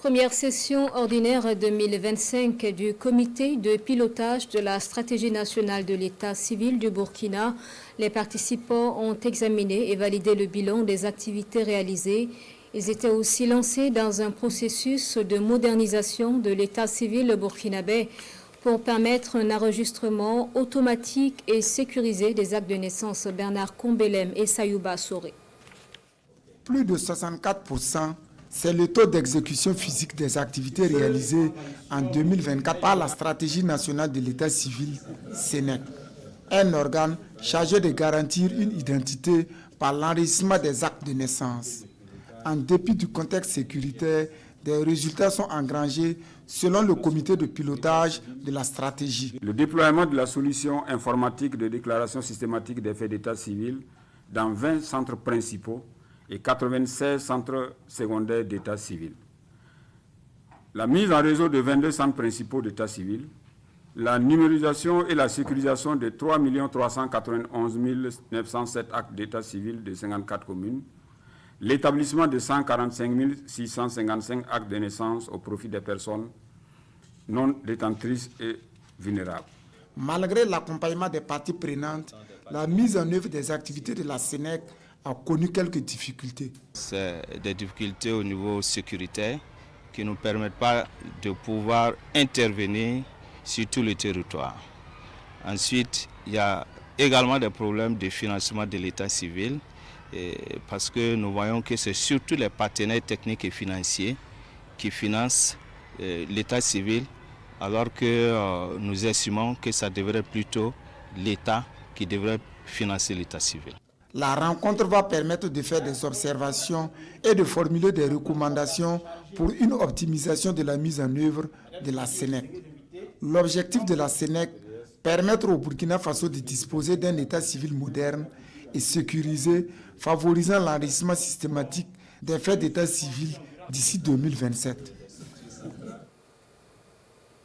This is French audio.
Première session ordinaire 2025 du comité de pilotage de la stratégie nationale de l'état civil du Burkina. Les participants ont examiné et validé le bilan des activités réalisées. Ils étaient aussi lancés dans un processus de modernisation de l'état civil burkinabé pour permettre un enregistrement automatique et sécurisé des actes de naissance. Bernard Combelem et Sayouba Soré. Plus de 64%, c'est le taux d'exécution physique des activités réalisées en 2024 par la stratégie nationale de l'état civil SENEC, un organe chargé de garantir une identité par l'enregistrement des actes de naissance. En dépit du contexte sécuritaire, des résultats sont engrangés selon le comité de pilotage de la stratégie. Le déploiement de la solution informatique de déclaration systématique des faits d'état civil dans 20 centres principaux et 96 centres secondaires d'état civil. La mise en réseau de 22 centres principaux d'état civil, la numérisation et la sécurisation de 3 391 907 actes d'état civil de 54 communes, l'établissement de 145 655 actes de naissance au profit des personnes non détentrices et vulnérables. Malgré l'accompagnement des parties prenantes, la mise en œuvre des activités de la SENEC a connu quelques difficultés. C'est des difficultés au niveau sécuritaire qui ne nous permettent pas de pouvoir intervenir sur tout le territoire. Ensuite, il y a également des problèmes de financement de l'état civil parce que nous voyons que c'est surtout les partenaires techniques et financiers qui financent l'état civil alors que nous estimons que ça devrait être plutôt l'État qui devrait financer l'état civil. La rencontre va permettre de faire des observations et de formuler des recommandations pour une optimisation de la mise en œuvre de la SENEC. L'objectif de la SENEC, permettre au Burkina Faso de disposer d'un état civil moderne et sécurisé, favorisant l'enregistrement systématique des faits d'état civil d'ici 2027.